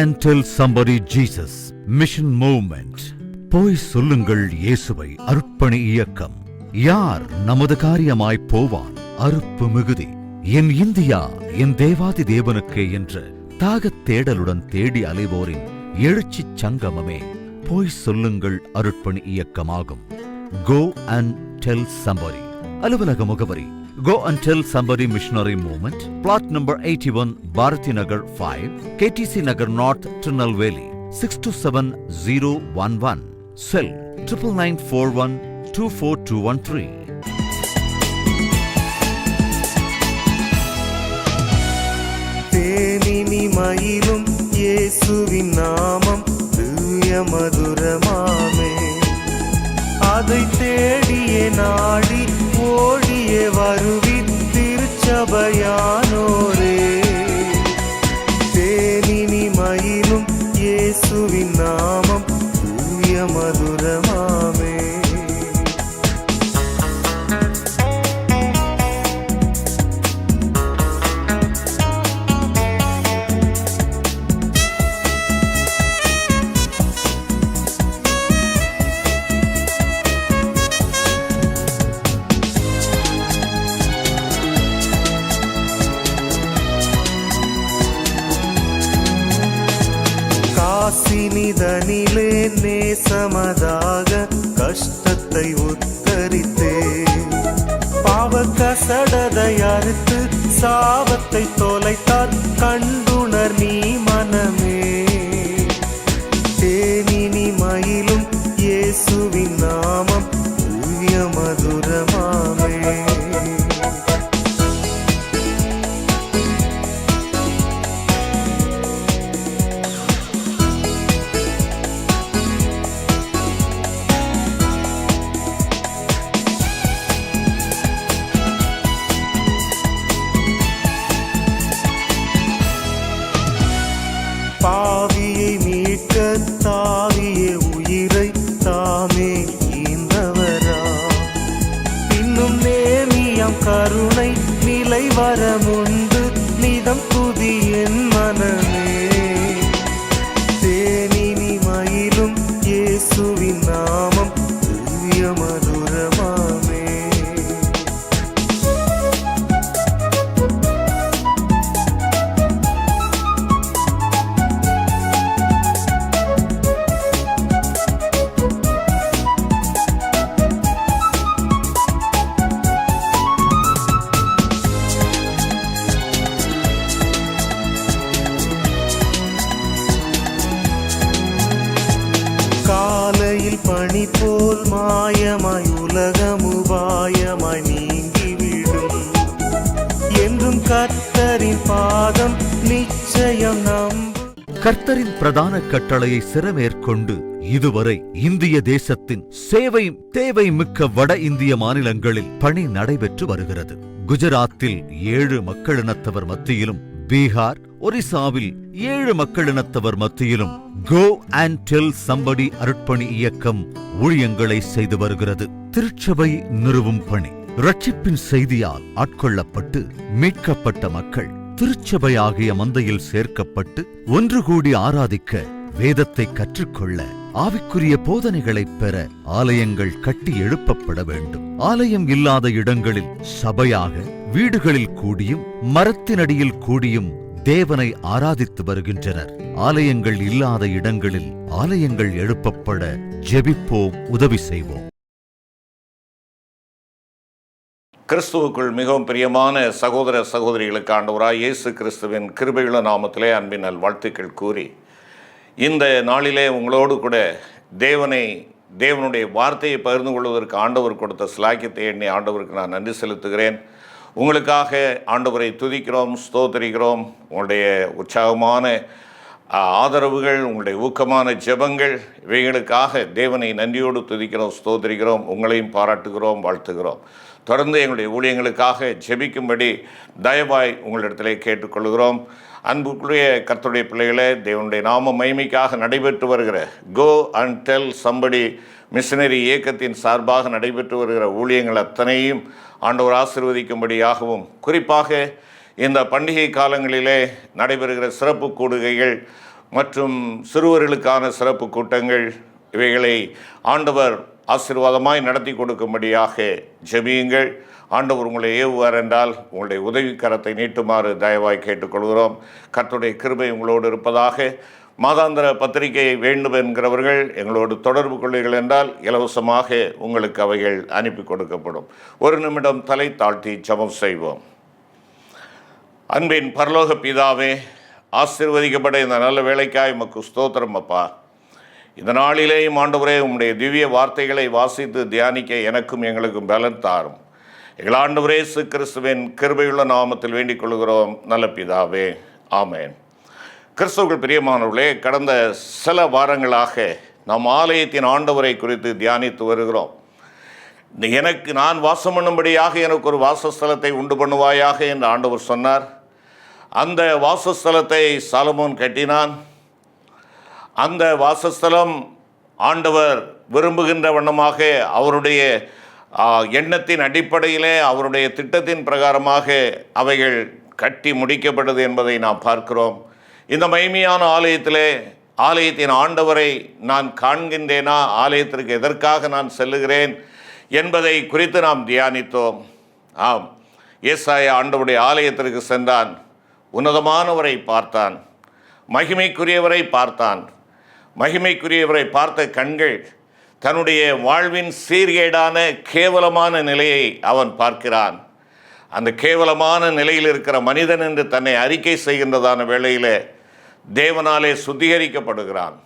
and tell somebody Jesus. Mission Movement. போய் சொல்லுங்கள் இயேசுவை. அர்ப்பணி இயக்கம். யார் நமது காரியமாய் போவான்? அறுப்பு மிகுதி. என் இந்தியா என் தேவாதி தேவனுக்கே என்ற தாகத் தேடலுடன் தேடி அலைவோரின் எழுச்சிச் சங்கமமே போய் சொல்லுங்கள் அருட்பணி இயக்கமாகும். Go and tell somebody. அலுவலக முகவரி Go and Tell Somebody Missionary Movement, plot number 81, Bharati Nagar 5, KTC Nagar North, Tirunelveli, 627011. Cell 9941 24213. தேனினி மயிலும் இயேசுவின் நாமம் திவ்ய மதுரமாமே, அதை தேடியே நாடி ஓடியே வருவி திருச்சபையானோரே. தேனினி மயிலும் இயேசுவின் நாமம் திவ்ய மதுரமாமே. காசினிதனிலே நேசமதாக கஷ்டத்தை உத்தரித்தே, பாவ கசடதை அறுத்து சாபத்தை தொலைத்தார் கண்டுணர் நீ மனமே. தேனினி மயிலும் இயேசுவின் நாமம் திவ்ய மதுரமாமே. பாவியை மீட்க தாவிய உயிரை தாமே ஈந்தவரா, பின்னும் நேமியம் கருணை நிலை வரமுண்டு நிதம் புதி என் மனமே. தேனினி மயிலும் இயேசுவின் நாமம் திவ்ய மதுரமாமே. காலையில் பனி போல் மாயமாய் உலகமுபாயமாய் நீங்கிவிடும், என்றும் கர்த்தரின் பாதம் நிச்சயம் நம்பும். கர்த்தரின் பிரதான கட்டளையை சிரமேற்கொண்டு இதுவரை இந்திய தேசத்தின் சேவை தேவை மிக்க வட இந்திய மாநிலங்களில் பணி நடைபெற்று வருகிறது. குஜராத்தில் 7 மக்களினத்தவர் மத்தியிலும், பீகார், ஒரிசாவில் 7 மக்களினத்தவர் மத்தியிலும் Go and Tell Somebody அருட்பணி இயக்கம் ஊழியங்களை செய்து வருகிறது. திருச்சபை நிறுவும் பணி. ரட்சிப்பின் செய்தியால் ஆட்கொள்ளப்பட்டு மீட்கப்பட்ட மக்கள் திருச்சபையாகிய மந்தையில் சேர்க்கப்பட்டு ஒன்று கூடி ஆராதிக்க, வேதத்தை கற்றுக்கொள்ள, ஆவிக்குரிய போதனைகளைப் பெற ஆலயங்கள் கட்டி எழுப்பப்பட வேண்டும். ஆலயம் இல்லாத இடங்களில் சபையாக வீடுகளில் கூடியும் மரத்தினடியில் கூடியும் தேவனை ஆராதித்து வருகின்றனர். ஆலயங்கள் இல்லாத இடங்களில் ஆலயங்கள் எழுப்பப்பட ஜெபிப்போம், உதவி செய்வோம். கிறிஸ்துவுக்குள் மிகவும் பிரியமான சகோதர சகோதரிகளுக்கு ஆண்டவராய் இயேசு கிறிஸ்துவின் கிருபையுள்ள நாமத்திலே அன்பின் நல்வாழ்த்துக்கள் கூறி, இந்த நாளிலே உங்களோடு கூட தேவனுடைய வார்த்தையை பகிர்ந்து கொள்வதற்கு ஆண்டவர் கொடுத்த சிலாக்கியத்தை எண்ணி ஆண்டவருக்கு நான் நன்றி செலுத்துகிறேன். உங்களுக்காக ஆண்டவரை துதிக்கிறோம், ஸ்தோத்திரிக்கிறோம். உங்களுடைய உற்சாகமான ஆதரவுகள், உங்களுடைய ஊக்கமான ஜெபங்கள், இவைகளுக்காக தேவனை நன்றியோடு துதிக்கிறோம், ஸ்தோத்திரிக்கிறோம். உங்களையும் பாராட்டுகிறோம், வாழ்த்துகிறோம். தொடர்ந்து எங்களுடைய ஊழியங்களுக்காக ஜெபிக்கும்படி தயவாய் உங்களிடத்திலே கேட்டுக்கொள்கிறோம். அன்புக்குரிய கர்த்தருடைய பிள்ளைகளே, தேவனுடைய நாம மகிமைக்காக நடைபெற்று வருகிற Go and Tell Somebody missionary இயக்கத்தின் சார்பாக நடைபெற்று வருகிற ஊழியங்கள் அத்தனையும் ஆண்டவர் ஆசீர்வதிக்கும்படியாகவும், குறிப்பாக இந்த பண்டிகை காலங்களிலே நடைபெறுகிற சிறப்பு கூடுகைகள் மற்றும் சிறுவர்களுக்கான சிறப்பு கூட்டங்கள், இவைகளை ஆண்டவர் ஆசீர்வாதமாய் நடத்தி கொடுக்கும்படியாக ஜெபியுங்கள். ஆண்டவர் உங்களை ஏவுவார் என்றால் உங்களுடைய உதவிக்கரத்தை நீட்டுமாறு தயவாய் கேட்டுக்கொள்கிறோம். கர்த்தருடைய கிருபை உங்களோடு இருப்பதாக. மாதாந்திர பத்திரிகை வேண்டும் என்கிறவர்கள் எங்களோடு தொடர்பு கொள்ளுங்கள் என்றால் இலவசமாக உங்களுக்கு அவைகள் அனுப்பி கொடுக்கப்படும். ஒரு நிமிடம் தலை தாழ்த்தி ஜெபம் செய்வோம். அன்பின் பரலோக பிதாவே, ஆசீர்வதிக்கப்பட இந்த நல்ல வேலைக்காய் உமக்கு ஸ்தோத்திரம் அப்பா. இந்த நாளிலேயும் ஆண்டவரே, உம்முடைய திவ்ய வார்த்தைகளை வாசித்து தியானிக்க எனக்கும் எங்களுக்கும் பலன் தாரும். எங்கள் ஆண்டவரே இயேசு கிறிஸ்துவின் கிருபையுள்ள நாமத்தில் வேண்டிக் கொள்கிறோம் நல்ல பிதாவே, ஆமென். கிறிஸ்துவுக்குள் பிரியமானவர்களே, கடந்த சில வாரங்களாக நாம் ஆலயத்தின் ஆண்டவரை குறித்து தியானித்து வருகிறோம். நான் வாசம் பண்ணும்படியாக எனக்கு ஒரு வாசஸ்தலத்தை உண்டு பண்ணுவாயாக என்று ஆண்டவர் சொன்னார். அந்த வாசஸ்தலத்தை சாலமோன் கட்டினான். அந்த வாசஸ்தலம் ஆண்டவர் விரும்புகின்ற வண்ணமாக அவருடைய எண்ணத்தின் அடிப்படையிலே, அவருடைய திட்டத்தின் பிரகாரமாக அவைகள் கட்டி முடிக்கப்பட்டது என்பதை நாம் பார்க்கிறோம். இந்த மகிமையான ஆலயத்திலே ஆலயத்தின் ஆண்டவரை நான் காண்கின்றேனா, ஆலயத்திற்கு எதற்காக நான் செல்லுகிறேன் என்பதை குறித்து நாம் தியானித்தோம். ஆம், ஏசாயா ஆண்டவருடைய ஆலயத்திற்கு சென்றான், உன்னதமானவரை பார்த்தான், மகிமைக்குரியவரை பார்த்தான். மகிமைக்குரியவரை பார்த்த கண்கள் தன்னுடைய வாழ்வின் சீர்கேடான கேவலமான நிலையை அவன் பார்க்கிறான். அந்த கேவலமான நிலையில் இருக்கிற மனிதன் என்று தன்னை அறிக்கை செய்கின்றதான வேளையிலே தேவனாலே சுத்திகரிக்கப்படுகிறான்.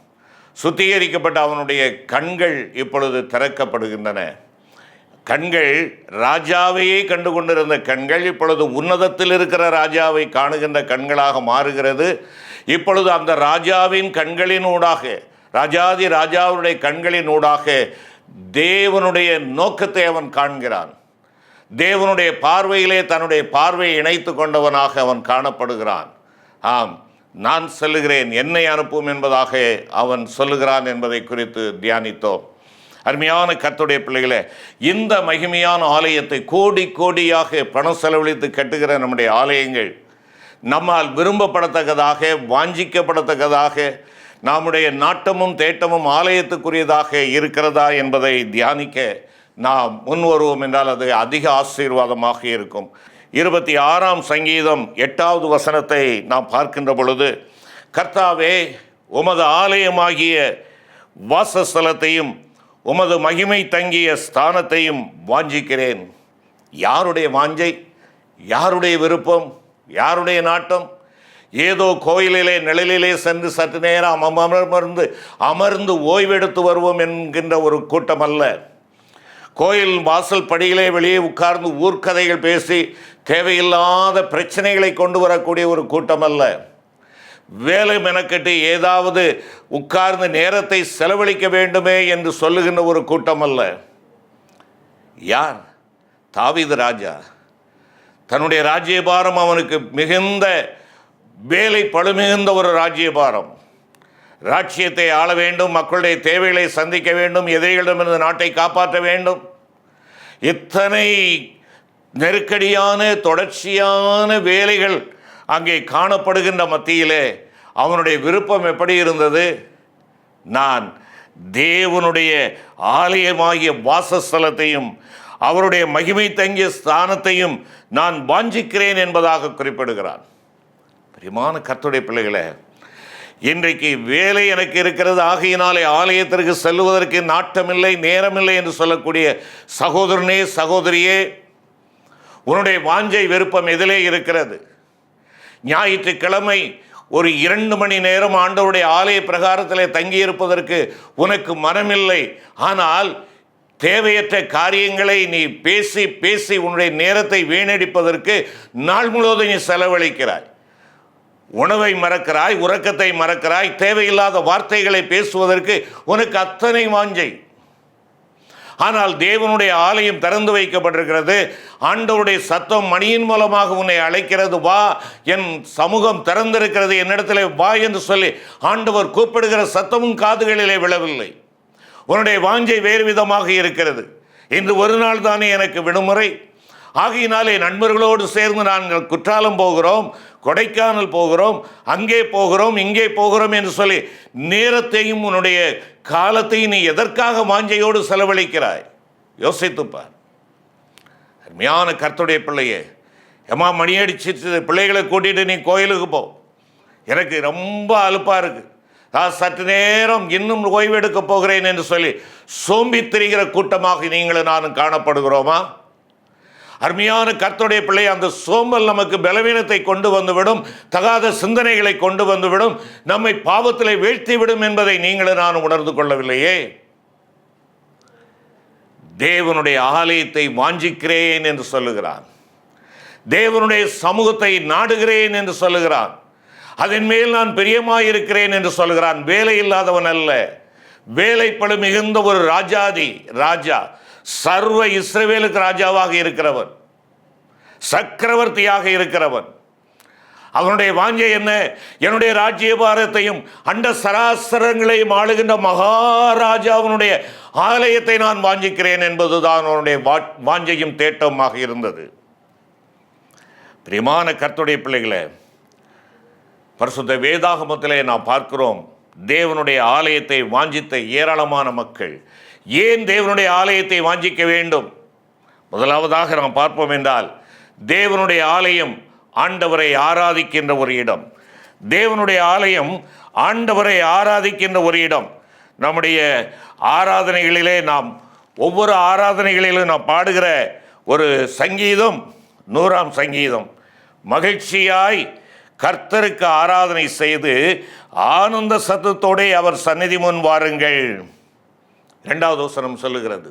சுத்திகரிக்கப்பட்ட அவனுடைய கண்கள் இப்பொழுது திறக்கப்படுகின்றன. கண்கள் ராஜாவையே கண்டு கொண்டிருந்த கண்கள் இப்பொழுது உன்னதத்தில் இருக்கிற ராஜாவை காணுகின்ற கண்களாக மாறுகிறது. இப்பொழுது அந்த ராஜாவின் கண்களினூடாக, ராஜாதி ராஜாவுடைய கண்களினூடாக தேவனுடைய நோக்கத்தை அவன் காண்கிறான். தேவனுடைய பார்வையிலே தன்னுடைய பார்வையை இணைத்து கொண்டவனாக அவன் காணப்படுகிறான். ஆம், நான் செல்லுகிறேன், என்னை அனுப்பும் என்பதாக அவன் சொல்லுகிறான் என்பதை குறித்து தியானித்தோம். அருமையான கர்த்தருடைய பிள்ளைகளே, இந்த மகிமையான ஆலயத்தை கோடி கோடியாக பணம் செலவழித்து கட்டுகிற நம்முடைய ஆலயங்கள் நம்மால் விரும்பப்படத்தக்கதாக, வாஞ்சிக்கப்படத்தக்கதாக, நம்முடைய நாட்டமும் தேட்டமும் ஆலயத்துக்குரியதாக இருக்கிறதா என்பதை தியானிக்க நாம் முன் வருவோம் என்றால் அது அதிக ஆசீர்வாதமாக இருக்கும். 26ஆம் சங்கீதம் 8வது வசனத்தை நாம் பார்க்கின்ற பொழுது, கர்த்தாவே, உமது ஆலயமாகிய வாசஸ்தலத்தையும் உமது மகிமை தங்கிய ஸ்தானத்தையும் வாஞ்சிக்கிறேன். யாருடைய வாஞ்சை, யாருடைய விருப்பம், யாருடைய நாட்டம்? ஏதோ கோயிலிலே நிழலிலே சென்று சற்று நேரம் அமர்ந்து ஓய்வெடுத்து வருவோம் என்கின்ற ஒரு கூட்டம் அல்ல. கோயில் வாசல் படியிலே வெளியே உட்கார்ந்து ஊர்க்கதைகள் பேசி தேவையில்லாத பிரச்சனைகளை கொண்டு வரக்கூடிய ஒரு கூட்டம் அல்ல. வேலை மெனக்கட்டு ஏதாவது உட்கார்ந்து நேரத்தை செலவழிக்க வேண்டுமே என்று சொல்லுகின்ற ஒரு கூட்டம் அல்ல. யார்? தாவீது ராஜா. தன்னுடைய ராஜ்யபாரம் அவனுக்கு மிகுந்த வேலை பழுமிகுந்த ஒரு ராஜ்யபாரம். ராஜ்யத்தை ஆள வேண்டும், மக்களுடைய தேவைகளை சந்திக்க வேண்டும், எதிரிகளிடமிருந்து நாட்டை காப்பாற்ற வேண்டும். இத்தனை நெருக்கடியான தொடர்ச்சியான வேலைகள் அங்கே காணப்படுகின்ற மத்தியிலே அவனுடைய விருப்பம் எப்படி இருந்தது? நான் தேவனுடைய ஆலயமாகிய வாசஸ்தலத்தையும் அவருடைய மகிமை தங்கிய ஸ்தானத்தையும் நான் வாஞ்சிக்கிறேன் என்பதாக குறிப்பிடுகிறான். பிரியமான கர்த்தருடைய பிள்ளைகளே, இன்றைக்கு வேலை எனக்கு இருக்கிறது, ஆகையினாலே ஆலயத்திற்கு செல்வதற்கு நாட்டமில்லை, நேரமில்லை என்று சொல்லக்கூடிய சகோதரனே, சகோதரியே, உன்னுடைய வாஞ்சை விருப்பம் எதிலே இருக்கிறது? ஞாயிற்றுக்கிழமை ஒரு 2 மணி நேரம் ஆண்டவருடைய ஆலய பிரகாரத்தில் தங்கியிருப்பதற்கு உனக்கு மனமில்லை. ஆனால் தேவையற்ற காரியங்களை நீ பேசி பேசி உன்னுடைய நேரத்தை வீணடிப்பதற்கு நாள் முழுவதும் நீ செலவழிக்கிறாய். உணவை மறக்கிறாய், உறக்கத்தை மறக்கிறாய், தேவையில்லாத வார்த்தைகளை பேசுவதற்கு உனக்கு அத்தனை வாஞ்சை. ஆனால் தேவனுடைய ஆலயம் திறந்து வைக்கப்பட்டிருக்கிறது. ஆண்டவருடைய சத்தம் மணியின் மூலமாக உன்னை அழைக்கிறது. வா, என் சமூகம் திறந்திருக்கிறது, என்னிடத்தில் வா என்று சொல்லி ஆண்டவர் கூப்பிடுகிற சத்தமும் காதுகளிலே விழவில்லை. உன்னுடைய வாஞ்சை வேறு விதமாக இருக்கிறது. இன்று ஒரு நாள் தானே எனக்கு விடுமுறை, ஆகையினாலே நண்பர்களோடு சேர்ந்து நாங்கள் குற்றாலம் போகிறோம், கொடைக்கானல் போகிறோம், அங்கே போகிறோம், இங்கே போகிறோம் என்று சொல்லி நேரத்தையும் உன்னுடைய காலத்தையும் நீ எதற்காக வாஞ்சையோடு செலவழிக்கிறாய்? யோசித்துப்பார். அருமையான கர்த்தருடைய பிள்ளையே, ஏமா மணி அடிச்சிட்டு பிள்ளைகளை கூட்டிகிட்டு நீ கோயிலுக்கு போ, எனக்கு ரொம்ப அலுப்பாக இருக்குது, நான் சற்று நேரம் இன்னும் ஓய்வெடுக்க போகிறேன் என்று சொல்லி சோம்பி திரிகிற கூட்டமாக நீங்களும் நானும் காணப்படுகிறோமா? அருமையான கர்த்தருடைய பிள்ளை, அந்த சோம்பல் நமக்கு பலவீனத்தை கொண்டு வந்துவிடும், தகாத சிந்தனைகளை கொண்டு வந்துவிடும், நம்மை பாவத்திலே வீழ்த்திவிடும் என்பதை நீங்களும் நான் உணர்ந்து கொள்ளவில்லையே. தேவனுடைய ஆலயத்தை வாஞ்சிக்கிறேன் என்று சொல்லுகிறான், தேவனுடைய சமூகத்தை நாடுகிறேன் என்று சொல்லுகிறான், அதன் மேல் நான் பிரியமாயிருக்கிறேன் என்று சொல்லுகிறான். வேலை இல்லாதவன் அல்ல, வேலைப்பளு மிகுந்த ஒரு ராஜா, சர்வ இஸ்ரவேலுக்கு ராஜாவாக இருக்கிறவன், சக்கரவர்த்தியாக இருக்கிறவன். அவனுடைய வாஞ்சை என்ன? என்னுடைய ராஜ்யபாரத்தையும் அண்ட சராசரங்களையும் ஆளுகின்ற மகாராஜாவினுடைய ஆலயத்தை நான் வாஞ்சிக்கிறேன் என்பதுதான் அவனுடைய வாஞ்சையும் தேட்டமாக இருந்தது. பிரியமான கர்த்தருடைய பிள்ளைகளே, பரிசுத்த வேதாகமத்திலே நாம் பார்க்கிறோம், தேவனுடைய ஆலயத்தை வாஞ்சித்த ஏராளமான மக்கள். ஏன் தேவனுடைய ஆலயத்தை வாஞ்சிக்க வேண்டும்? முதலாவதாக நாம் பார்ப்போம் என்றால், தேவனுடைய ஆலயம் ஆண்டவரை ஆராதிக்கின்ற ஒரு இடம். தேவனுடைய ஆலயம் ஆண்டவரை ஆராதிக்கின்ற ஒரு இடம். நம்முடைய ஆராதனைகளிலே நாம் ஒவ்வொரு ஆராதனைகளிலும் நாம் பாடுகிற ஒரு சங்கீதம் 100ஆம் சங்கீதம், மகிழ்ச்சியாய் கர்த்தருக்கு ஆராதனை செய்து ஆனந்த சத்தத்தோடு அவர் சந்நிதி முன் வாருங்கள். 2வது வசனம் சொல்லுகிறது,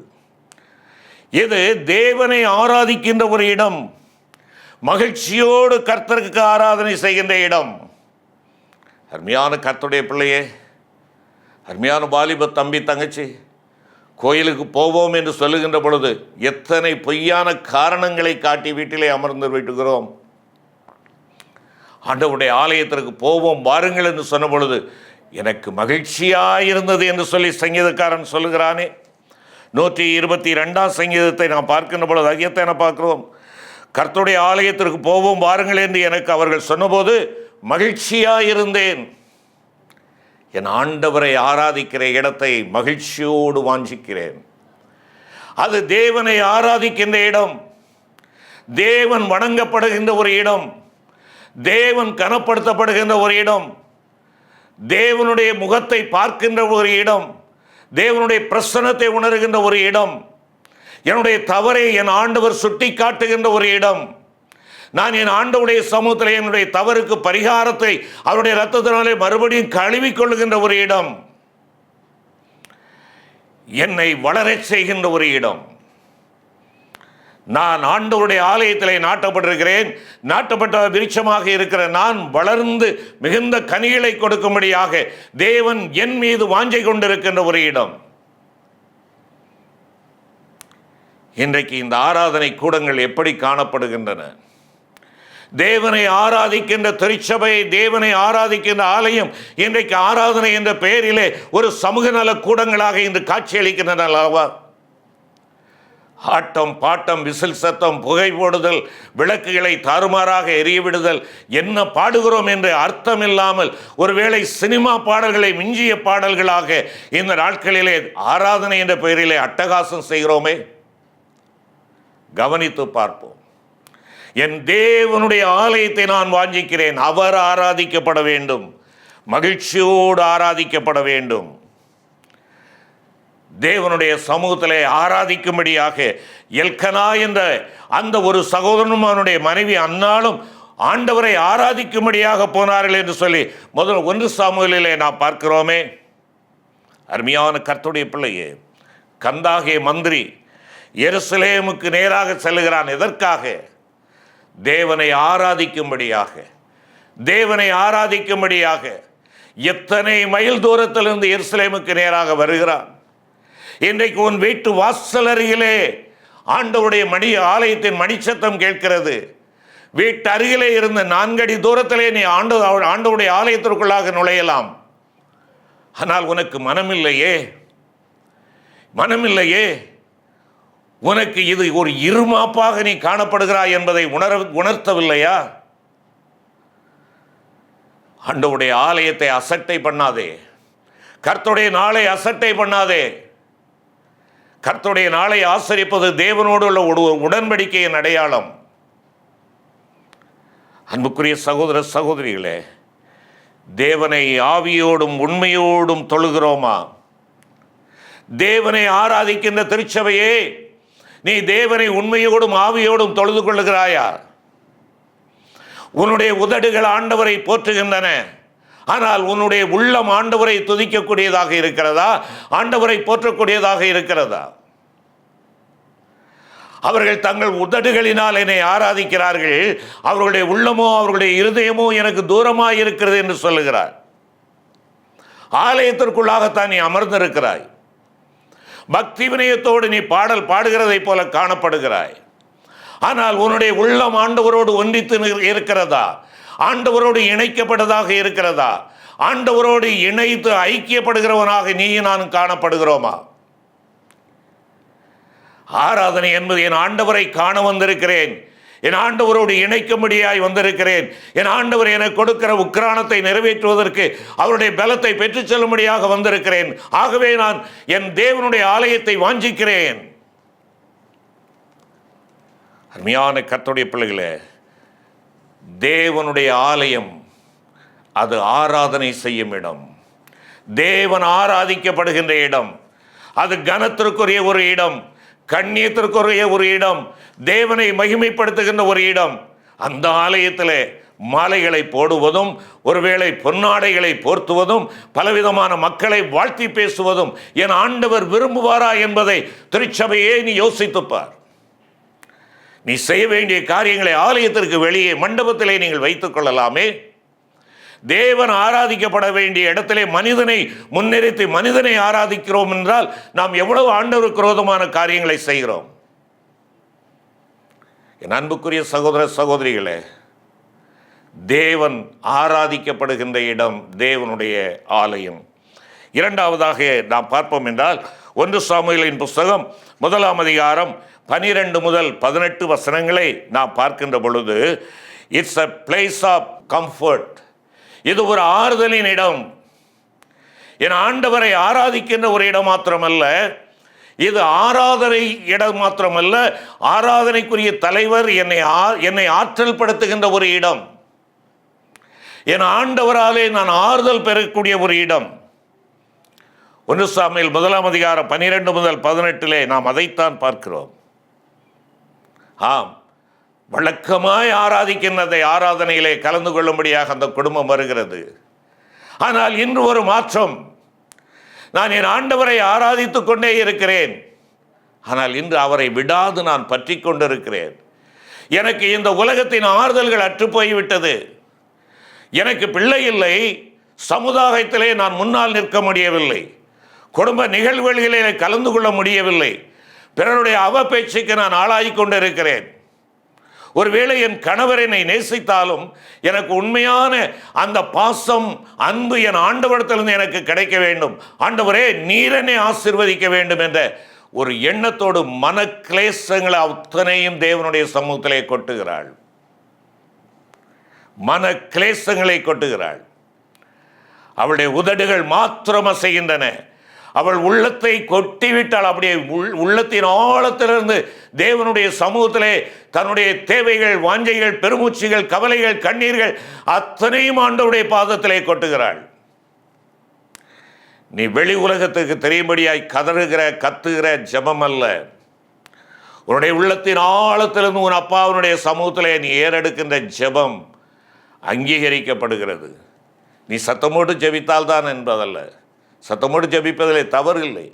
இது தேவனை ஆராதிக்கின்ற ஒரு இடம், மகிழ்ச்சியோடு கர்த்தருக்கு ஆராதனை செய்கின்ற இடம். அருமையான கர்த்தருடைய பிள்ளையே, அருமையான வாலிப தம்பி தங்கச்சி, கோயிலுக்கு போவோம் என்று சொல்லுகின்ற பொழுது எத்தனை பொய்யான காரணங்களை காட்டி வீட்டிலே அமர்ந்து விட்டுகிறோம். ஆண்டவருடைய ஆலயத்திற்கு போவோம் வாருங்கள் என்று சொன்ன பொழுது எனக்கு மகிழ்ச்சியாயிருந்தது என்று சொல்லி சங்கீதக்காரன் சொல்லுகிறானே. 122ஆம் சங்கீதத்தை நாம் பார்க்கின்ற பொழுது ஐயத்தை என பார்க்கிறோம், கர்த்தருடைய ஆலயத்திற்கு போவோம் வாருங்கள் என்று எனக்கு அவர்கள் சொன்னபோது மகிழ்ச்சியாயிருந்தேன். என் ஆண்டவரை ஆராதிக்கிற இடத்தை மகிழ்ச்சியோடு வாஞ்சிக்கிறேன். அது தேவனை ஆராதிக்கின்ற இடம், தேவன் வணங்கப்படுகின்ற ஒரு இடம், தேவன் கனப்படுத்தப்படுகின்ற ஒரு இடம், தேவனுடைய முகத்தை பார்க்கின்ற ஒரு இடம், தேவனுடைய பிரசன்னத்தை உணர்கின்ற ஒரு இடம், என்னுடைய தவறை என் ஆண்டவர் சுட்டி காட்டுகின்ற ஒரு இடம், நான் என் ஆண்டவருடைய சமூகத்தில் என்னுடைய தவறுக்கு பரிகாரத்தை அவருடைய இரத்தத்தினாலே மறுபடியும் கழுவிக்கொள்ளுகின்ற ஒரு இடம், என்னை வளரச் செய்கின்ற ஒரு இடம். நான் ஆண்டவருடைய ஆலயத்திலே நாட்டப்பட்டிருக்கிறேன். நாட்டப்பட்ட விருட்சமாக இருக்கிற நான் வளர்ந்து மிகுந்த கனிகளை கொடுக்கும்படியாக தேவன் என் மீது வாஞ்சை கொண்டிருக்கின்ற ஒரு இடம். இன்றைக்கு இந்த ஆராதனை கூடங்கள் எப்படி காணப்படுகின்றன? தேவனை ஆராதிக்கின்ற திருச்சபை, தேவனை ஆராதிக்கின்ற ஆலயம் இன்றைக்கு ஆராதனை என்ற பெயரிலே ஒரு சமூக நல கூடங்களாக இன்று காட்சியளிக்கின்றன அல்லவா? ஆட்டம் பாட்டம், விசில் சத்தம், புகை போடுதல், விளக்குகளை தாறுமாறாக எரியவிடுதல், என்ன பாடுகிறோம் என்று அர்த்தம் இல்லாமல் ஒருவேளை சினிமா பாடல்களை மிஞ்சிய பாடல்களாக இந்த நாட்களிலே ஆராதனை என்ற பெயரிலே அட்டகாசம் செய்கிறோமே. கவனித்து பார்ப்போம். என் தேவனுடைய ஆலயத்தை நான் வாஞ்சிக்கிறேன். அவர் ஆராதிக்கப்பட வேண்டும், மகிழ்ச்சியோடு ஆராதிக்கப்பட வேண்டும். தேவனுடைய சமூகத்திலே ஆராதிக்கும்படியாக எல்கனா என்ற அந்த ஒரு சகோதரனும் அவனுடைய மனைவி அன்னாலும் ஆண்டவரை ஆராதிக்கும்படியாக போனார்கள் என்று சொல்லி முதல் 1 சாமுவேலிலே நாம் பார்க்கிறோமே. அருமையான கர்த்தருடைய பிள்ளையே, கந்தாகிய மந்திரி எருசலேமுக்கு நேராக செல்லுகிறான். எதற்காக? தேவனை ஆராதிக்கும்படியாக. தேவனை ஆராதிக்கும்படியாக எத்தனை மைல் தூரத்திலிருந்து எருசலேமுக்கு நேராக வருகிறான். இன்றைக்கு உன் வீட்டு வாசல் அருகிலே ஆண்டவருடைய ஆலயத்தின் மணிச்சத்தம் கேட்கிறது. வீட்டு அருகிலே இருந்து 4 அடி தூரத்திலே நீ ஆண்டவருடைய ஆலயத்திற்குள்ளாக நுழையலாம். ஆனால் உனக்கு மனமில்லையே. உனக்கு இது ஒரு இருமாப்பாக நீ காணப்படுகிறாய் என்பதை உணர்த்தவில்லையா? ஆண்டவருடைய ஆலயத்தை அசட்டை பண்ணாதே. கர்த்தருடைய நாளை அசட்டை பண்ணாதே. கர்த்தருடைய நாளை ஆசரிப்பது தேவனோடு உள்ள ஒரு உடன்படிக்கையின் அடையாளம். அன்புக்குரிய சகோதர சகோதரிகளே, தேவனை ஆவியோடும் உண்மையோடும் தொழுகிறோமா? தேவனை ஆராதிக்கின்ற திருச்சபையே, நீ தேவனை உண்மையோடும் ஆவியோடும் தொழுது கொள்ளுகிறாயா? உன்னுடைய உதடுகள் ஆண்டவரை போற்றுகின்றன, ஆனால் உன்னுடைய உள்ளம் ஆண்டவரை துதிக்கக்கூடியதாக இருக்கிறதா? ஆண்டவரை போற்றக்கூடியதாக இருக்கிறதா? அவர்கள் தங்கள் உதடுகளினால் என்னை ஆராதிக்கிறார்கள், அவர்களுடைய உள்ளமோ அவர்களுடைய இருதயமோ எனக்கு தூரமாய் இருக்கிறது என்று சொல்லுகிறார். ஆலயத்திற்குள்ளாகத்தான் நீ அமர்ந்திருக்கிறாய். பக்தி வினயத்தோடு நீ பாடல் பாடுகிறதை போல காணப்படுகிறாய். ஆனால் உன்னுடைய உள்ளம் ஆண்டவரோடு ஒன்றித்து இருக்கிறதா? ஆண்டவரோடு இணைக்கப்பட்டதாக இருக்கிறதா? ஆண்டவரோடு இணைத்து ஐக்கியப்படுகிறவனாக நீயும் நானும் காணப்படுகிறோமா? ஆராதனை என்பது என் ஆண்டவரை காண வந்திருக்கிறேன், என் ஆண்டவரோடு இணைக்கும்படியாய் வந்திருக்கிறேன், என் ஆண்டவர் எனக்கு கொடுக்கிற உக்கிரானத்தை நிறைவேற்றுவதற்கு அவருடைய பலத்தை பெற்றுச் செல்லும்படியாக வந்திருக்கிறேன். ஆகவே நான் என் தேவனுடைய ஆலயத்தை வாஞ்சிக்கிறேன். அருமையான கர்த்தருடைய பிள்ளைகளே, தேவனுடைய ஆலயம் அது ஆராதனை செய்யும் இடம், தேவன் ஆராதிக்கப்படுகின்ற இடம், அது கனத்திற்குரிய ஒரு இடம், கண்ணியத்திற்குரிய ஒரு இடம், தேவனை மகிமைப்படுத்துகின்ற ஒரு இடம். அந்த ஆலயத்திலே மாலைகளை போடுவதும், ஒருவேளை பொன்னாடைகளை போர்த்துவதும், பலவிதமான மக்களை வாழ்த்தி பேசுவதும் என் ஆண்டவர் விரும்புவாரா என்பதை திருச்சபையே நீ யோசித்துப்பார். நீ செய்ய வேண்டிய காரியங்களை ஆலயத்திற்கு வெளியே மண்டபத்திலே நீங்கள் வைத்துக் கொள்ளலாமே. தேவன் ஆராதிக்கப்பட வேண்டிய இடத்திலே மனிதனை முன்னிறுத்தி மனிதனை ஆராதிக்கிறோம் என்றால் நாம் எவ்வளவு ஆண்டவருக்கு விரோதமான காரியங்களை செய்கிறோம். என் அன்புக்குரிய சகோதர சகோதரிகளே, தேவன் ஆராதிக்கப்படுகின்ற இடம் தேவனுடைய ஆலயம். இரண்டாவதாக நாம் பார்ப்போம் என்றால் 1 சாமுவேலின் புஸ்தகம் 1ஆம் அதிகாரம் 12 முதல் 18 வசனங்களை நாம் பார்க்கின்ற பொழுது, it's a place of comfort. இது ஒரு ஆறுதலின் இடம். என் ஆண்டவரை ஆராதிக்கின்ற ஒரு இடம் மாத்திரமல்ல, இது ஆராதனை இடம் மாத்திரமல்ல, ஆராதனைக்குரிய தலைவர் என்னை ஆற்றல் படுத்துகின்ற ஒரு இடம். என் ஆண்டவராலே நான் ஆறுதல் பெறக்கூடிய ஒரு இடம். 1 சாமுவேல் 1ஆம் அதிகாரம் 12 முதல் 18 நாம் அதைத்தான் பார்க்கிறோம். ஆம், வழக்கமாய் ஆராதிக்கின்றதை ஆராதனையிலே கலந்து கொள்ளும்படியாக அந்த குடும்பம் வருகிறது. ஆனால் இன்று ஒரு மாற்றம். நான் என் ஆண்டவரை ஆராதித்துக் கொண்டே இருக்கிறேன், ஆனால் இன்று அவரை விடாது நான் பற்றி கொண்டிருக்கிறேன். எனக்கு இந்த உலகத்தின் ஆறுதல்கள் அற்றுப்போய்விட்டது. எனக்கு பிள்ளை இல்லை, சமுதாயத்திலே நான் முன்னால் நிற்க முடியவில்லை, குடும்ப நிகழ்வுகளிலே கலந்து கொள்ள முடியவில்லை, பிறருடைய அவ பேச்சுக்கு நான் ஆளாகி கொண்டிருக்கிறேன். ஒருவேளை என் கணவர் என்னை நேசித்தாலும் எனக்கு உண்மையான அந்த பாசம் அன்பு என் ஆண்டவரிடத்திலிருந்து எனக்கு கிடைக்க வேண்டும். ஆண்டவரே, நீர் என்னை ஆசீர்வதிக்க வேண்டும் என்ற ஒரு எண்ணத்தோடு மன கிளேசங்களை அத்தனையும் தேவனுடைய சமூகத்திலே கொட்டுகிறாள். மன கிளேசங்களை கொட்டுகிறாள். அவளுடைய உதடுகள் மாத்திரம் அசைகின்றன. அவள் உள்ளத்தை கொட்டிவிட்டாள். அப்படியே உள்ளத்தின் ஆழத்திலிருந்து தேவனுடைய சமூகத்திலே தன்னுடைய தேவைகள், வாஞ்சைகள், பெருமூச்சுகள், கவலைகள், கண்ணீர்கள் அத்தனையும் ஆண்டவருடைய பாதத்திலே கொட்டுகிறாள். நீ வெளி உலகத்துக்கு தெரியும்படியாய் கதறுகிற கத்துகிற ஜெபம் அல்ல. உன்னுடைய உள்ளத்தின் ஆழத்திலிருந்து உன் அப்பாவுடைய சமூகத்திலே நீ ஏறெடுக்கின்ற ஜெபம் அங்கீகரிக்கப்படுகிறது. நீ சத்தமோடு ஜெபித்தால் தான் என்பதல்ல. சத்தமோடு ஜெபிப்பதிலே தவறு இல்லை.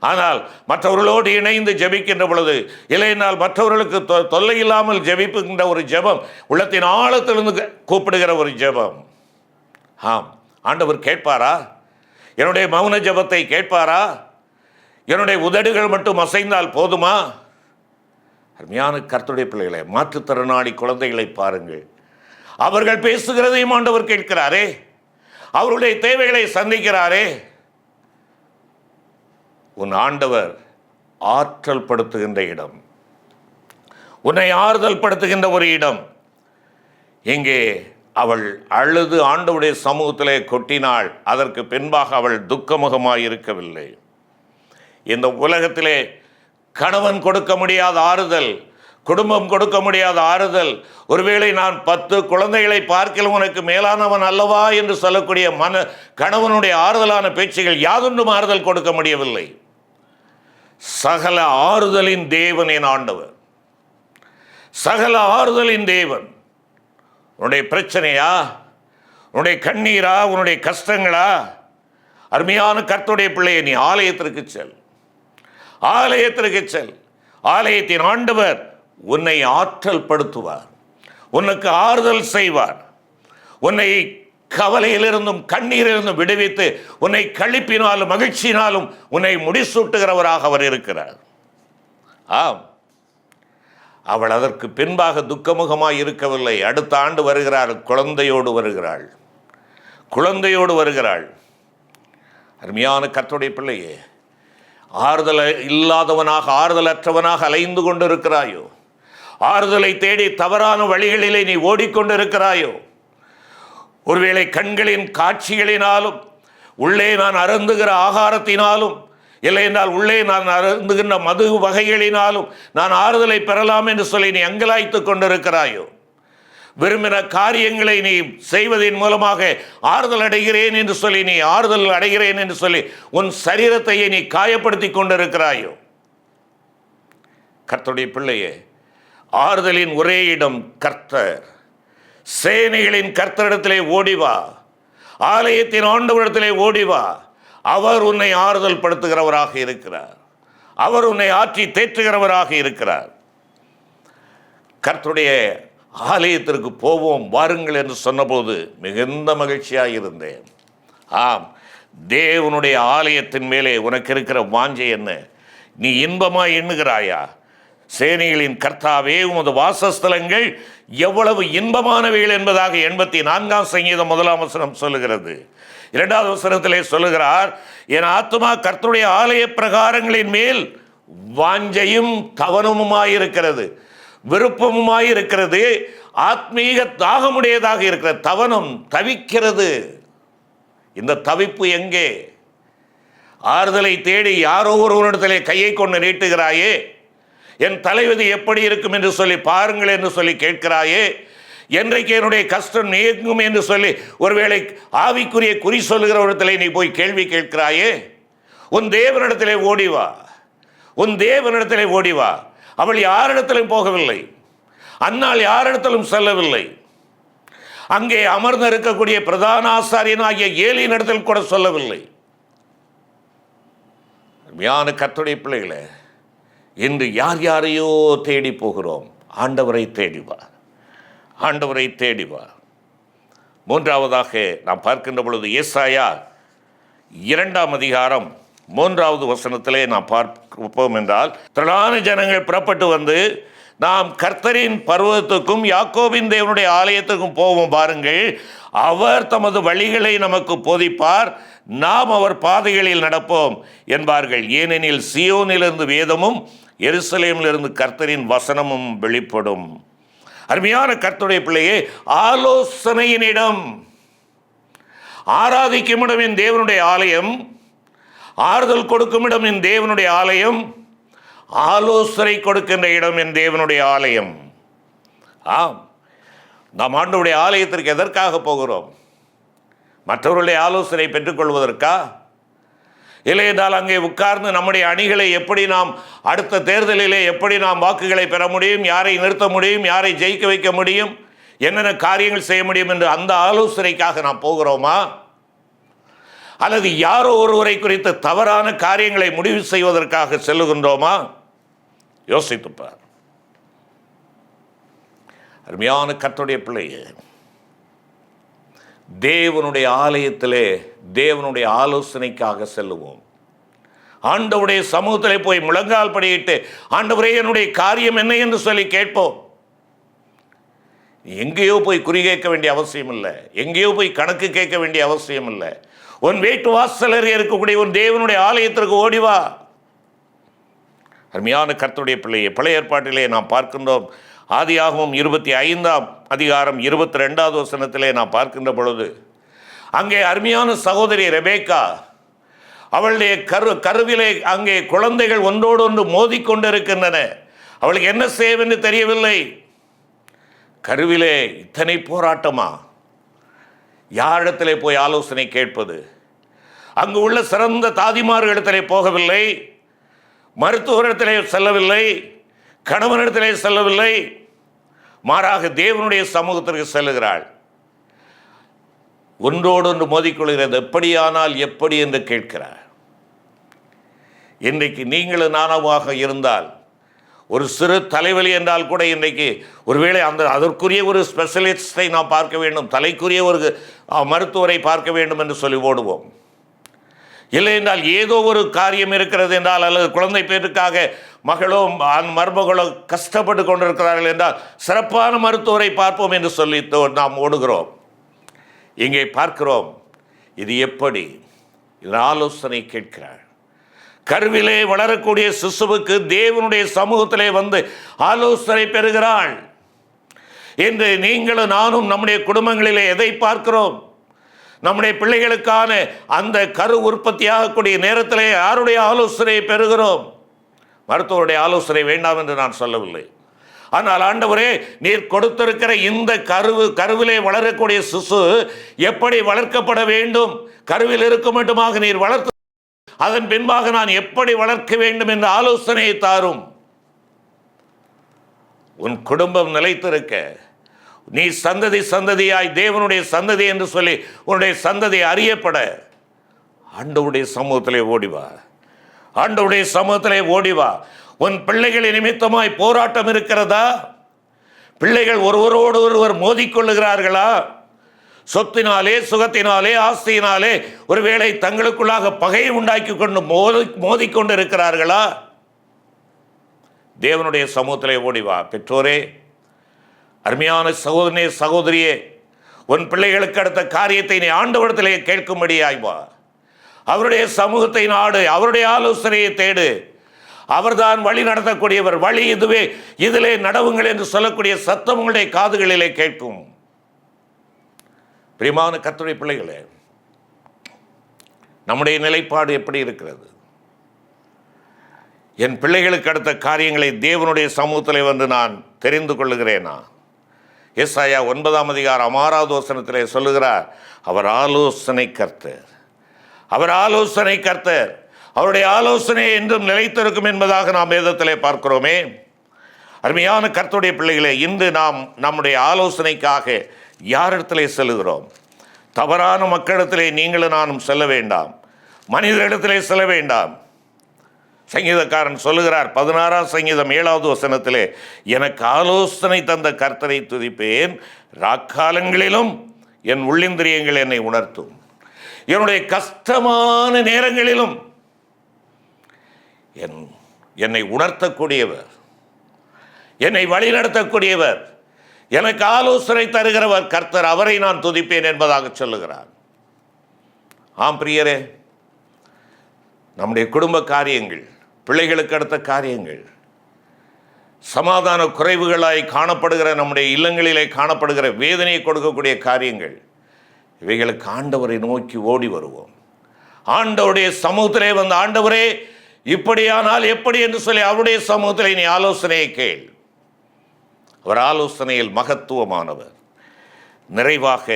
ஆனால் மற்றவர்களோடு இணைந்து ஜெபிக்கின்ற பொழுது, இல்லைனால் மற்றவர்களுக்கு தொல்லை இல்லாமல் ஜெபிக்கின்ற ஒரு ஜெபம், உள்ளத்தின் ஆழத்திலிருந்து கூப்பிடுகிற ஒரு ஜெபம். ஆம், ஆண்டவர் கேட்பாரா? என்னுடைய மௌன ஜெபத்தை கேட்பாரா? என்னுடைய உதடுகள் மட்டும் அசைந்தால் போதுமா? அருமையான கர்த்தருடைய பிள்ளைகளை, மாற்றுத்திறனாளி குழந்தைகளை பாருங்கள். அவர்கள் பேசுகிறதையும் ஆண்டவர் கேட்கிறாரே, அவருடைய தேவைகளை சந்திக்கிறாரே. உன் ஆண்டவர் ஆற்றல் படுத்துகின்ற இடம், உன்னை ஆறுதல் படுத்துகின்ற ஒரு இடம். இங்கே அவள் அழுது ஆண்டவருடைய சமூகத்திலே கொட்டினாள். அதற்கு பின்பாக அவள் துக்கமுகமாய் இருக்கவில்லை. இந்த உலகத்திலே கணவன் கொடுக்க முடியாத ஆறுதல், குடும்பம் கொடுக்க முடியாத ஆறுதல், ஒருவேளை நான் 10 குழந்தைகளை பார்க்கலாம் உனக்கு மேலானவன் அல்லவா என்று சொல்லக்கூடிய கணவனுடைய ஆறுதலான பேச்சுகள் யாதொன்றும் ஆறுதல் கொடுக்க முடியவில்லை. சகல ஆறுதலின் தேவன் என் ஆண்டவர், சகல ஆறுதலின் தேவன். உன்னுடைய பிரச்சனையா, உன்னுடைய கண்ணீரா, உன்னுடைய கஷ்டங்களா? அருமையான கர்த்தருடைய பிள்ளையை, நீ ஆலயத்திற்கு செல், ஆலயத்திற்கு செல். ஆலயத்தின் ஆண்டவர் உன்னை ஆற்றல் படுத்துவார், உனக்கு ஆறுதல் செய்வார். உன்னை கவலையிலிருந்தும் கண்ணீரிலிருந்தும் விடுவித்து உன்னை களிப்பினாலும் மகிழ்ச்சியினாலும் உன்னை முடிசூட்டுகிறவராக அவர் இருக்கிறார். ஆம், அவள் அதற்கு பின்பாக துக்கமுகமாய் இருக்கவில்லை. அடுத்த ஆண்டு வருகிறாள், குழந்தையோடு வருகிறாள், குழந்தையோடு வருகிறாள். அருமையான கர்த்தருடைய பிள்ளையே, ஆறுதல் இல்லாதவனாக, ஆறுதலற்றவனாக அலைந்து கொண்டிருக்கிறாயோ? ஆறுதலை தேடி தவறான வழிகளிலே நீ ஓடிக்கொண்டிருக்கிறாயோ? ஒருவேளை கண்களின் காட்சிகளினாலும், உள்ளே நான் அருந்துகிற ஆகாரத்தினாலும், இல்லை என்றால் உள்ளே நான் அருந்துகின்ற மது வகைகளினாலும் நான் ஆறுதலை பெறலாம் என்று சொல்லி நீ அங்கலாய்த்து கொண்டிருக்கிறாயோ? விரும்பின காரியங்களை நீ செய்வதன் மூலமாக ஆறுதல் அடைகிறேன் என்று சொல்லி நீ ஆறுதல் அடைகிறேன் என்று சொல்லி உன் சரீரத்தையே நீ காயப்படுத்தி கொண்டிருக்கிறாயோ? கர்த்தருடைய பிள்ளையே, ஆறுதலின் ஒரே இடம் கர்த்தர். சேனைகளின் கர்த்தரிடத்திலே ஓடிவா, ஆலயத்தின் ஆண்டவரிடத்திலே ஓடிவா. அவர் உன்னை ஆறுதல் படுத்துகிறவராக இருக்கிறார், அவர் உன்னை ஆற்றி தேற்றுகிறவராக இருக்கிறார். கர்த்தருடைய ஆலயத்திற்கு போவோம் வாருங்கள் என்று சொன்னபோது மிகுந்த மகிழ்ச்சியாக இருந்தேன். ஆம், தேவனுடைய ஆலயத்தின் மேலே உனக்கு இருக்கிற வாஞ்சை என்ன? நீ இன்பமாய் எண்ணுகிறாயா? சேனைகளின் கர்த்தாவே, உமது வாசஸ்தலங்கள் எவ்வளவு இன்பமானவைகள் என்பதாக 84ஆம் சங்கீதம் 1ஆம் வசனம் சொல்லுகிறது. 2வது வசனத்திலே சொல்லுகிறார், என் ஆத்துமா கர்த்தருடைய ஆலய பிரகாரங்களின் மேல் வாஞ்சையும் தவனமுமாயிருக்கிறது, விருப்பமுமாயிருக்கிறது, ஆத்மீக தாகமுடையதாக இருக்கிற தவனம் தவிக்கிறது. இந்த தவிப்பு எங்கே? ஆறுதலை தேடி யாரோ ஒருவரிடத்திலே கையை கொண்டு நீட்டுகிறாயே, என் தலைவிதி எப்படி இருக்கும் என்று சொல்லி பாருங்கள் என்று சொல்லி கேட்கிறாயே, என்றைக்கு என்னுடைய கஷ்டம் நீங்கும் என்று சொல்லி ஒருவேளை ஆவிக்குரிய குறி சொல்லுகிறவரிடத்திலே நீ போய் கேள்வி கேட்கிறாயே, உன் தேவனிடத்திலே ஓடிவா, உன் தேவனிடத்திலே ஓடிவா. அவள் யாரிடத்திலும் போகவில்லை, அன்னாள் யாரிடத்திலும் செல்லவில்லை. அங்கே அமர்ந்து இருக்கக்கூடிய பிரதான ஆசாரியனாகிய ஏலியின் இடத்தில் கூட சொல்லவில்லை. ஞான கர்த்தருடைய பிள்ளைகளே, இன்று யார் யாரையோ தேடி போகிறோம். ஆண்டவரை தேடிவா, ஆண்டவரை தேடிவா. 3வதாக நாம் பார்க்கின்ற பொழுது ஏசாயா 2ஆம் அதிகாரம் 3வது வசனத்திலே நாம் பார்ப்போம் என்றால், திரளான ஜனங்கள் புறப்பட்டு வந்து நாம் கர்த்தரின் பர்வதத்துக்கும் யாக்கோபின் தேவனுடைய ஆலயத்துக்கும் போவோம் பாருங்கள், அவர் தமது வழிகளை நமக்கு போதிப்பார், நாம் அவர் பாதைகளில் நடப்போம் என்பார்கள். ஏனெனில் சியோனிலிருந்து வேதமும் எருசலேமிலிருந்து கர்த்தரின் வசனமும் வெளிப்படும். அருமையான கர்த்தருடைய பிள்ளையே, ஆலோசனையின் இடம், ஆராதிக்கும் இடம் என் தேவனுடைய ஆலயம், ஆறுதல் கொடுக்கும் இடம் என் தேவனுடைய ஆலயம், ஆலோசனை கொடுக்கின்ற இடம் என் தேவனுடைய ஆலயம். ஆம், நாம் ஆண்டவருடைய ஆலயத்திற்கு எதற்காக போகிறோம்? மற்றவர்களுடைய ஆலோசனை பெற்றுக்கொள்வதற்கா? இல்லை என்றால் அங்கே உட்கார்ந்து நம்முடைய அணிகளை எப்படி நாம் அடுத்த தேர்தலிலே எப்படி நாம் வாக்குகளை பெற முடியும், யாரை நிறுத்த முடியும், யாரை ஜெயிக்க வைக்க முடியும், என்னென்ன காரியங்கள் செய்ய முடியும் என்று அந்த ஆலோசனைக்காக நாம் போகிறோமா? அல்லது யாரோ ஒருவரை குறித்து தவறான காரியங்களை முடிவு செய்வதற்காக செல்லுகின்றோமா? யோசித்துப்பார். அருமையான கர்த்தருடைய பிள்ளையே, தேவனுடைய ஆலயத்திலே தேவனுடைய ஆலோசனைக்காக செல்லுவோம். ஆண்டவருடைய சமூகத்திலே போய் முழங்கால் படியிட்டு, ஆண்டவரே என்னுடைய காரியம் என்ன என்று சொல்லி கேட்போம். எங்கேயோ போய் குறி கேட்க வேண்டிய அவசியம் இல்லை, எங்கேயோ போய் கணக்கு கேட்க வேண்டிய அவசியம் இல்லை. உன் வீட்டு வாசலர் இருக்கக்கூடிய உன் தேவனுடைய ஆலயத்திற்கு ஓடிவா. அருமையான கர்த்தருடைய பிள்ளையை, பழைய ஏற்பாட்டிலே நாம் பார்க்கின்றோம். ஆதியாகமம் 25ஆம் அதிகாரம் 22வது வசனத்திலே நாம் பார்க்கின்ற பொழுது, அங்கே அருமையான சகோதரி ரெபேக்கா, அவளுடைய கருவிலே அங்கே குழந்தைகள் ஒன்றோடு ஒன்று மோதிக்கொண்டிருக்கின்றன. அவளுக்கு என்ன செய்வென்று தெரியவில்லை. கருவிலே இத்தனை போராட்டமா? யாரிடத்திலே போய் ஆலோசனை கேட்பது? அங்கு உள்ள சிறந்த தாதிமார்களிடத்திலே போகவில்லை, மருத்துவரிடத்திலே செல்லவில்லை, கணவனிடத்திலே செல்லவில்லை, மாறாக தேவனுடைய சமூகத்திற்கு செல்லுகிறாள். ஒன்றோடு ஒன்று மோதிக்கொள்கிறது. எப்படியானால் எப்படி என்று கேட்கிறார். இன்றைக்கு நீங்களும் நானாக இருந்தால், ஒரு சிறு தலைவலி என்றால் கூட இன்றைக்கு ஒருவேளை அதற்குரிய ஒரு ஸ்பெஷலிஸ்டை நாம் பார்க்க வேண்டும், தலைக்குரிய ஒரு மருத்துவரை பார்க்க வேண்டும் என்று சொல்லி ஓடுவோம். இல்லை என்றால் ஏதோ ஒரு காரியம் இருக்கிறது என்றால், அல்லது குழந்தை பேருக்காக மகளோ மருமகளோ கஷ்டப்பட்டு கொண்டிருக்கிறார்கள் என்றால் சிறப்பான மருத்துவரை பார்ப்போம் என்று சொல்லி நாம் ஓடுகிறோம். இங்கே பார்க்கிறோம், இது எப்படி? இது ஆலோசனை கேட்கிறார். கருவிலே வளரக்கூடிய சிசுவுக்கு தேவனுடைய சமூகத்திலே வந்து ஆலோசனை பெறுகிறாள். என்று நீங்களும் நானும் நம்முடைய குடும்பங்களிலே எதை பார்க்கிறோம்? நம்முடைய பிள்ளைகளுக்கான அந்த கரு உற்பத்தியாகக்கூடிய நேரத்திலே யாருடைய ஆலோசனையை பெறுகிறோம்? மருத்துவருடைய ஆலோசனை வேண்டாம் என்று நான் சொல்லவில்லை. ஆனால் ஆண்டவரே, நீர் கொடுத்திருக்கிற இந்த கருவிலே வளரக்கூடிய சிசு எப்படி வளர்க்கப்பட வேண்டும், கருவில் இருக்கும் மட்டுமாக நீர் வளர்த்து அதன் பின்பாக நான் எப்படி வளர்க்க வேண்டும் என்ற ஆலோசனையை தாரும். உன் குடும்பம் நிலைத்திருக்க, நீ சந்ததியாய் தேவனுடைய சந்ததி என்று சொல்லி உன்னுடைய சந்ததி அறியப்பட ஆண்டவருடைய சமூகத்திலே ஓடிவா. ஆண்டவருடைய சமூகத்திலே ஓடிவா. உன் பிள்ளைகளின் நிமித்தமாய் போராட்டம் இருக்கிறதா? பிள்ளைகள் ஒருவரோடு ஒருவர் மோதிக்கொள்ளுகிறார்களா? சொத்தினாலே, சுகத்தினாலே, ஆஸ்தியினாலே ஒருவேளை தங்களுக்குள்ளாக பகையை உண்டாக்கி கொண்டு மோதிக்கொண்டு இருக்கிறார்களா? தேவனுடைய சமூகத்திலே ஓடிவா. பெற்றோரே, அருமையான சகோதரனே, சகோதரியே, உன் பிள்ளைகளுக்கு அடுத்த காரியத்தை நீ ஆண்டவரிடத்திலே கேட்கும்படியாய் வா. அவருடைய சமூகத்தை நாடு, அவருடைய ஆலோசனையை தேடு. அவர்தான் வழி நடத்தக்கூடியவர். வழி இதுவே, இதிலே நடவுங்கள் என்று சொல்லக்கூடிய சத்தம் உங்களுடைய காதுகளிலே கேட்கும். பிரியமான கர்த்தருடைய பிள்ளைகளே, நம்முடைய நிலைப்பாடு எப்படி இருக்கிறது? என் பிள்ளைகளுக்கு அடுத்த காரியங்களை தேவனுடைய சமூகத்திலே வந்து நான் தெரிந்து கொள்ளுகிறேனா? ஏசாயா 9ஆம் அதிகாரம் 6வது வசனத்திலே சொல்லுகிறார், அவர் ஆலோசனை கர்த்தர், அவர் ஆலோசனை கர்த்தர், அவருடைய ஆலோசனை என்றும் நிலைத்திருக்கும் என்பதாக நாம் வேதத்திலே பார்க்கிறோமே. அருமையான கர்த்தருடைய பிள்ளைகளே, இன்று நாம் நம்முடைய ஆலோசனைக்காக யாரிடத்திலே செல்லுகிறோம்? தவறான மக்களிடத்திலே நீங்களும் நானும் செல்ல வேண்டாம், மனிதரிடத்திலே செல்ல வேண்டாம். சங்கீதக்காரன் சொல்லுகிறார், 16ஆம் சங்கீதம் 7வது வசனத்திலே, எனக்கு ஆலோசனை தந்த கர்த்தரை துதிப்பேன், ராக்காலங்களிலும் என் உள்ளிந்திரியங்கள் என்னை உணர்த்தும். என்னுடைய கஷ்டமான நேரங்களிலும் என்னை உணர்த்தக்கூடியவர், என்னை வழிநடத்தக்கூடியவர், எனக்கு ஆலோசனை தருகிறவர் கர்த்தர், அவரை நான் துதிப்பேன் என்பதாக சொல்லுகிறார். ஆம் பிரியரே, நம்முடைய குடும்ப காரியங்கள், பிள்ளைகளுக்கு அடுத்த காரியங்கள், சமாதான குறைவுகளாய் காணப்படுகிற நம்முடைய இல்லங்களிலே காணப்படுகிற வேதனையை கொடுக்கக்கூடிய காரியங்கள், இவைகளுக்கு ஆண்டவரை நோக்கி ஓடி வருவோம். ஆண்டவருடைய சமூகத்திலே வந்து, ஆண்டவரே இப்படியானால் எப்படி என்று சொல்லி அவருடைய சமூகத்திலே நீ ஆலோசனையை கேள். அவர் ஆலோசனையில் மகத்துவமானவர். நிறைவாக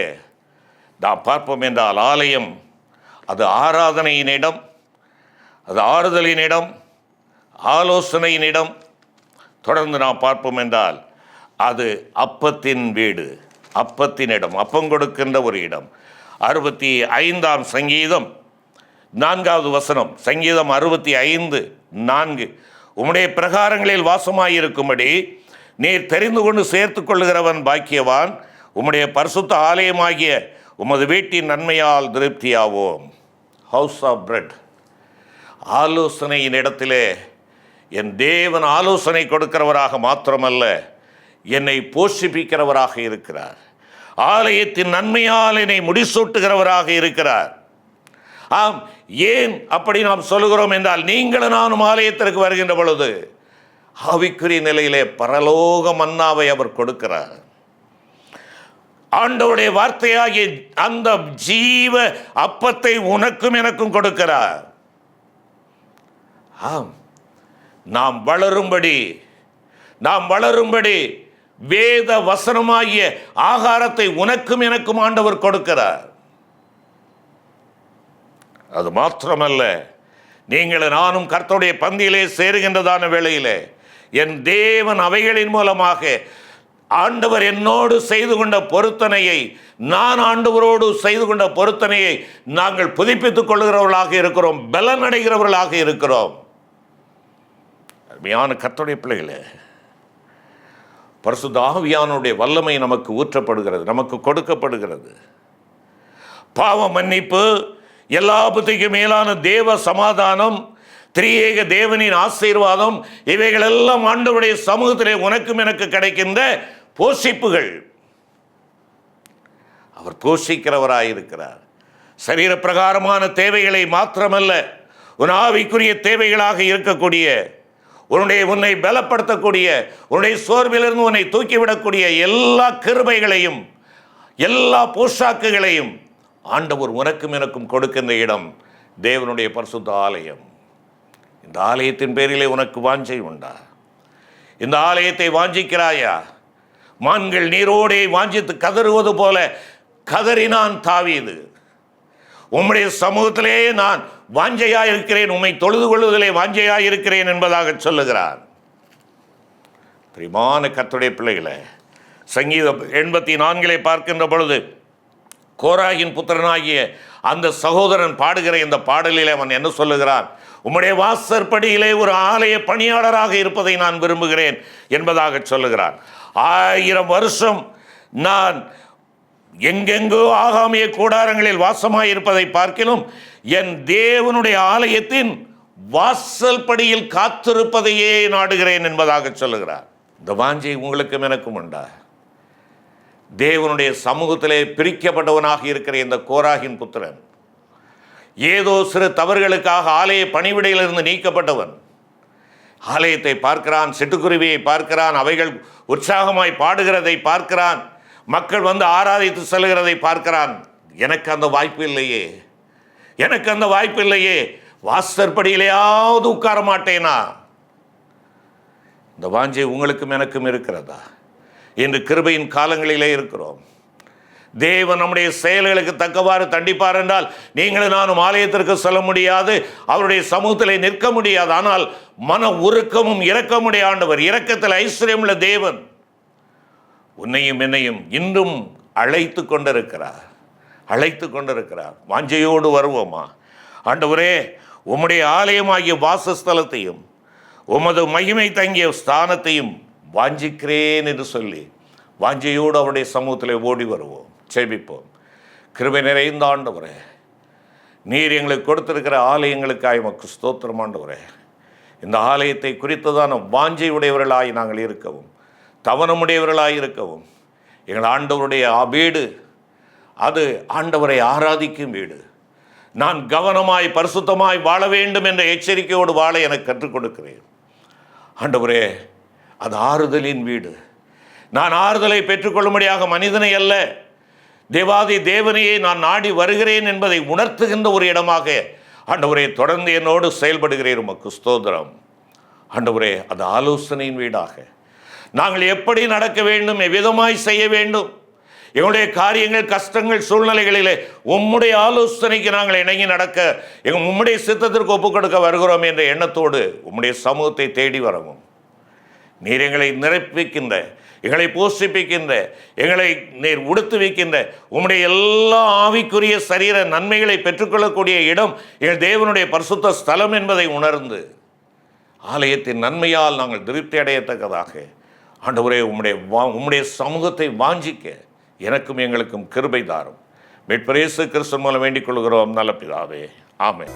நாம் பார்ப்போம் என்றால், ஆலயம் அது ஆராதனையின் இடம், அது ஆறுதலின் இடம், ஆலோசனையின் இடம். தொடர்ந்து நாம் பார்ப்போம் என்றால், அது அப்பத்தின் வீடு, அப்பத்தின் இடம், அப்பம் கொடுக்கின்ற ஒரு இடம். 65ஆம் சங்கீதம் 4வது வசனம், சங்கீதம் 65:4, உம்முடைய பிரகாரங்களில் வாசமாயிருக்கும்படி நீர் தெரிந்து கொண்டு சேர்த்து கொள்ளுகிறவன் பாக்கியவான், உம்முடைய பரிசுத்த ஆலயமாகிய உமது வீட்டின் நன்மையால் திருப்தியாவோம். ஹவுஸ் ஆஃப் பிரெட், ஆலோசனையின் இடத்திலே என் தேவன் ஆலோசனை கொடுக்கிறவராக மாத்திரமல்ல, என்னை போஷிப்பிக்கிறவராக இருக்கிறார். ஆலயத்தின் நன்மையால் என்னை முடிசூட்டுகிறவராக இருக்கிறார். ஆம், ஏன் அப்படி நாம் சொல்லுகிறோம் என்றால், நீங்களும் நானும் ஆலயத்திற்கு வருகின்ற பொழுது ஆவிக்குரிய நிலையிலே பரலோக மன்னாவை அவர் கொடுக்கிறார். ஆண்டவருடைய வார்த்தையாகிய அந்த ஜீவ அப்பத்தை உனக்கும் எனக்கும் கொடுக்கிறார். ஆம், நாம் வளரும்படி வேத வசனமாகிய ஆகாரத்தை உனக்கும் எனக்கும் ஆண்டவர் கொடுக்கிறார். அது மாத்திரமல்ல, நீங்கள் நானும் கர்த்தருடைய பந்தியிலே சேருகின்றதான வேளையிலே என் தேவன் அவைகளின் மூலமாக ஆண்டவர் என்னோடு செய்து கொண்ட பொருத்தனையை, நான் ஆண்டவரோடு செய்து கொண்ட பொருத்தனையை நாங்கள் புதுப்பித்துக் கொள்கிறவர்களாக இருக்கிறோம், பலன் அடைகிறவர்களாக இருக்கிறோம். அருமையான கர்த்தருடைய பிள்ளைகளே, பரிசுத்த ஆவியானுடைய வல்லமை நமக்கு ஊற்றப்படுகிறது, நமக்கு கொடுக்கப்படுகிறது. பாவ மன்னிப்பு, எல்லா புத்திக்கும் மேலான தேவ சமாதானம், திரியேக தேவனின் ஆசீர்வாதம், இவைகளெல்லாம் ஆண்டவருடைய சமூகத்திலே உனக்கும் எனக்கு கிடைக்கின்ற போஷிப்புகள். அவர் போஷிக்கிறவராயிருக்கிறார். சரீர பிரகாரமான தேவைகளை மாத்திரமல்ல, உன் ஆவிக்குரிய தேவைகளாக இருக்கக்கூடிய, உன்னை பலப்படுத்தக்கூடிய, உன்னுடைய சோர்விலிருந்து உன்னை தூக்கிவிடக்கூடிய எல்லா கிருபைகளையும், எல்லா போஷாக்குகளையும் ஆண்டவர் உனக்கும் எனக்கும் கொடுக்கின்ற இடம் தேவனுடைய பரிசுத்த ஆலயம். இந்த ஆலயத்தின் பேரிலே உனக்கு வாஞ்சை உண்டா? இந்த ஆலயத்தை வாஞ்சிக்கிறாயா? மான்கள் நீரோடே வாஞ்சித்து கதறுவது போல கதறினான் தாவீது. உம்முடைய சமூகத்திலே நான் வாஞ்சையாயிருக்கிறேன், உம்மை தொழுது கொள்வதிலே வாஞ்சையாயிருக்கிறேன் என்பதாக சொல்லுகிறார். பிரியமான கர்த்தருடைய பிள்ளைகளே, சங்கீதம் 84 பார்க்கின்ற பொழுது கோராகின் புத்திரனாகிய அந்த சகோதரன் பாடுகிற இந்த பாடலிலே அவன் என்ன சொல்லுகிறான்? உம்முடைய வாசற்படியிலே ஒரு ஆலய பணியாளராக இருப்பதை நான் விரும்புகிறேன் என்பதாக சொல்லுகிறான். 1000 வருஷம் நான் எங்கெங்கோ ஆகாமிய கூடாரங்களில் வாசமாயிருப்பதை பார்க்கிலும் என் தேவனுடைய ஆலயத்தின் வாசல் படியில் காத்திருப்பதையே நாடுகிறேன் என்பதாக சொல்லுகிறார். இந்த வாஞ்சை உங்களுக்கும் எனக்கும் உண்டா? தேவனுடைய சமூகத்திலே பிரிக்கப்பட்டவனாக இருக்கிற இந்த கோராகின் புத்திரன், ஏதோ சிறு தவறுகளுக்காக ஆலய பணிவிடையிலிருந்து நீக்கப்பட்டவன், ஆலயத்தை பார்க்கிறான், சிட்டுக்குருவியை பார்க்கிறான், அவைகள் உற்சாகமாய் பாடுகிறதை பார்க்கிறான், மக்கள் வந்து ஆராதித்து செல்கிறதை பார்க்கிறான். எனக்கு அந்த வாய்ப்பு இல்லையே, வாசற்படியிலேயாவது உட்கார மாட்டேனா? இந்த வாஞ்சை உங்களுக்கும் எனக்கும் இருக்கிறதா? இன்று கிருபையின் காலங்களிலே இருக்கிறோம். தேவன் நம்முடைய செயல்களுக்கு தக்கவாறு தண்டிப்பார் என்றால் நீங்களும் நானும் ஆலயத்திற்கு செல்ல முடியாது, அவருடைய சமூகத்திலே நிற்க முடியாது. ஆனால் மன உருக்கமும் இரக்கமுடைய ஆண்டவர், இரக்கத்தில் ஐஸ்வர்யமுள்ள தேவன் உன்னையும் என்னையும் இன்றும் அழைத்து கொண்டிருக்கிறார். வாஞ்சையோடு வருவோமா? ஆண்டவரே, உம்முடைய ஆலயமாகிய வாசஸ்தலத்தையும் உமது மகிமை தங்கிய ஸ்தானத்தையும் வாஞ்சிக்கிறேன் என்று சொல்லி வாஞ்சையோடு அவருடைய சமூகத்திலே ஓடி வருவோம், செபிப்போம். கிருபை நிறைந்த ஆண்டவரே, நீர் எங்களுக்கு கொடுத்திருக்கிற ஆலயங்களுக்காய் உமக்கு ஸ்தோத்திரம் ஆண்டவரே. இந்த ஆலயத்தை குறித்ததான வாஞ்சை உடையவர்களாய் நாங்கள் இருக்கவும், தவனமுடையவர்களாய் இருக்கவும், எங்கள் ஆண்டவருடைய வீடு அது ஆண்டவரை ஆராதிக்கும் வீடு. நான் கவனமாய் பரிசுத்தமாய் வாழ வேண்டும் என்ற எச்சரிக்கையோடு வாழ எனக்கு கற்றுக் கொடுக்கிறேன் ஆண்டவரே. அது ஆறுதலின் வீடு. நான் ஆறுதலை பெற்றுக்கொள்ளும்படியாக மனிதனை அல்ல, தேவாதி தேவனையே நான் நாடி வருகிறேன் என்பதை உணர்த்துகின்ற ஒரு இடமாக ஆண்டவரே தொடர்ந்து என்னோடு செயல்படுகிறேன். உமக்கு ஸ்தோத்திரம் ஆண்டவரே. அது ஆலோசனையின் வீடாக நாங்கள் எப்படி நடக்க வேண்டும், எவ்விதமாய் செய்ய வேண்டும், எங்களுடைய காரியங்கள், கஷ்டங்கள், சூழ்நிலைகளிலே உம்முடைய ஆலோசனைக்கு நாங்கள் இணங்கி நடக்க, உம்முடைய சித்தத்திற்கு ஒப்புக் கொடுக்க வருகிறோம் என்ற எண்ணத்தோடு உம்முடைய சமூகத்தை தேடி வரவும், நீர் எங்களை நிரப்பிக்கின்ற, எங்களை போஷிப்பிக்கின்ற, எங்களை நீர் உடுத்து வைக்கின்ற உம்முடைய எல்லா ஆவிக்குரிய சரீர நன்மைகளை பெற்றுக்கொள்ளக்கூடிய இடம் எங்கள் தேவனுடைய பரிசுத்த ஸ்தலம் என்பதை உணர்ந்து ஆலயத்தின் நன்மையால் நாங்கள் திருப்தி அடையத்தக்கதாக ஆண்டவரே உம்முடைய சமூகத்தை வாஞ்சிக்க எனக்கும் எங்களுக்கும் கிருபை தாரும். மீட்பர் இயேசு கிறிஸ்து மூலம் வேண்டிக் கொள்கிறோம் நல்ல பிதாவே, ஆமென்.